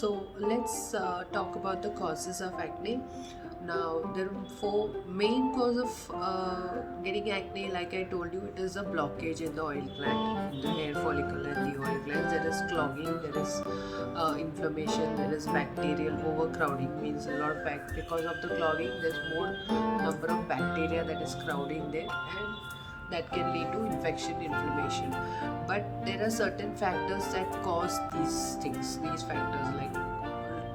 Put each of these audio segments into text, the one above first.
So let's talk about the causes of acne. Now there are four main cause of getting acne. Like I told you, it is a blockage in the oil gland, in the hair follicle and the oil glands. There is clogging, there is inflammation, there is bacterial overcrowding. Means a lot of because of the clogging, there's more number of bacteria that is crowding there, and that can lead to infection, inflammation. But there are certain factors that cause these things, these factors like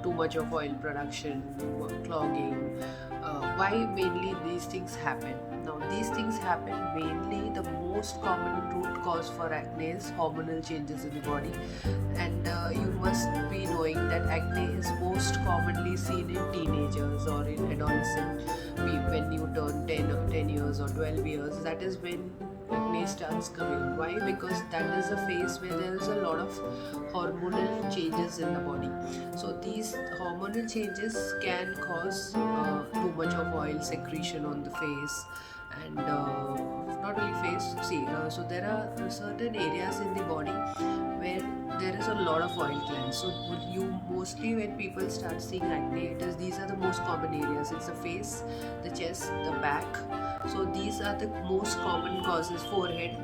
too much of oil production, clogging. Why mainly these things happen? Now these things happen mainly, the most common root cause for acne is hormonal changes in the body. And you must be knowing that acne is most commonly seen in teenagers or in adolescent. When you turn 10 years or 12 years, that is when acne starts coming. Why? Because that is a phase where there is a lot of hormonal changes in the body. So these hormonal changes can cause too much of oil secretion on the face, and not only face. So there are certain areas in the body where there is a lot of oil glands. So you mostly, when people start seeing acne, these are the most common areas. It's the face, the chest, the back. So these are the most common causes. Forehead,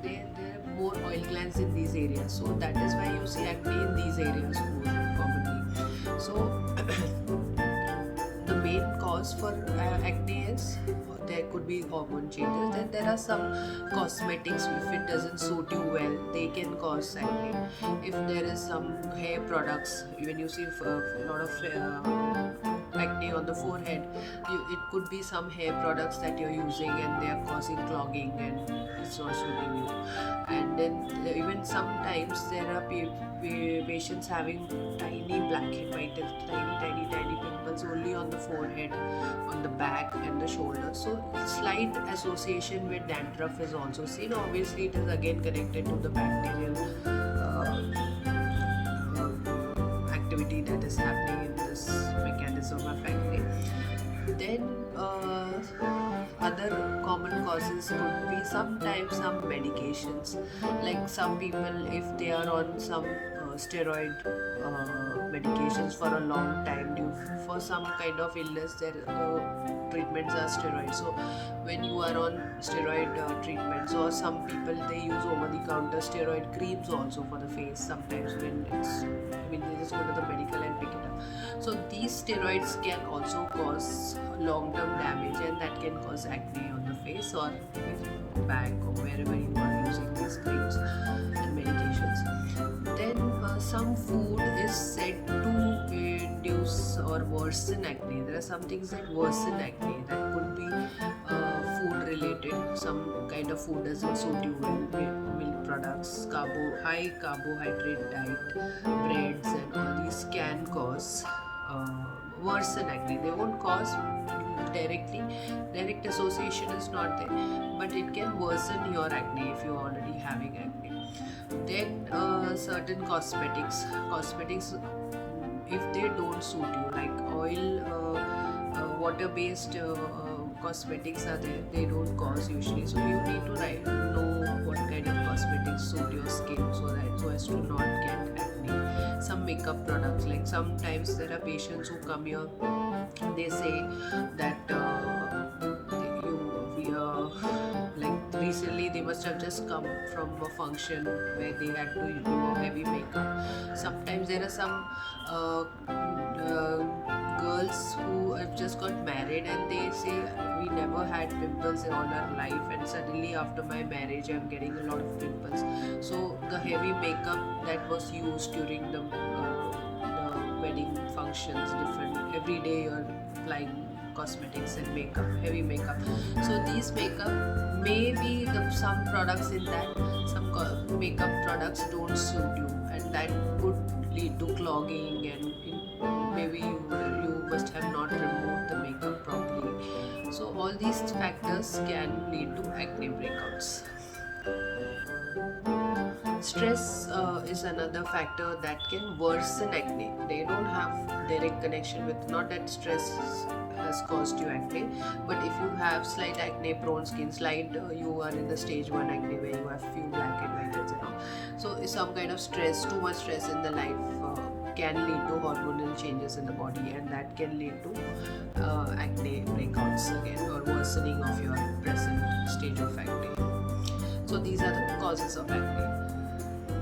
there are more oil glands in these areas. So that is why you see acne in these areas more commonly. So the main cause for acne is there could be hormone changes. Then there are some cosmetics. If it doesn't suit you well, they can cause acne. If there is some hair products, when you see a lot of acne on the forehead, it could be some hair products that you're using and they are causing clogging and it's not suiting you. And then even sometimes there are patients having tiny blackhead, tiny pimples only on the forehead, on the back and the shoulder. So slight association with dandruff is also seen. Obviously it is again connected to the bacterial activity that is happening in this mechanism of acne. Then other common causes could be sometimes some medications. Like some people, if they are on some steroid medications for a long time due for some kind of illness, their treatments are steroids. So when you are on steroid treatments, or some people, they use over the counter steroid creams also for the face. Sometimes when they just go to the medical and pick it up. So these steroids can also cause long-term damage, and that can cause acne on the face or back or wherever you are using these creams and medications. Then some food is said to induce or worsen acne. There are some things that worsen acne. That could be food related. Some kind of food doesn't suit you well. Milk products, high carbohydrate diet, breads, and all these can cause worsen acne. They won't cause directly. Direct association is not there, but it can worsen your acne if you're already having acne. Then certain cosmetics, if they don't suit you, like oil, water-based cosmetics are there, they don't cause usually. So you need to know what kind of cosmetics suit your skin, so as to not get acne. Some makeup products, like sometimes there are patients who come here, they say that like recently they must have just come from a function where they had to do heavy makeup. Sometimes there are some girls who have just got married and they say, we never had pimples in all our life, and suddenly after my marriage I'm getting a lot of pimples. So the heavy makeup that was used during the wedding functions, different, every day you're applying cosmetics and makeup, heavy makeup. So these makeup, maybe some products in that, some makeup products don't suit you, and that could lead to clogging, and maybe you must have not removed the makeup properly. So all these factors can lead to acne breakouts. Stress is another factor that can worsen acne. They don't have direct connection with, not that stress has caused you acne, but if you have slight acne prone skin, you are in the stage 1 acne where you have few black and white heads and all. So some kind of stress, too much stress in the life can lead to hormonal changes in the body, and that can lead to acne breakouts again, or worsening of your present stage of acne. So these are the causes of acne.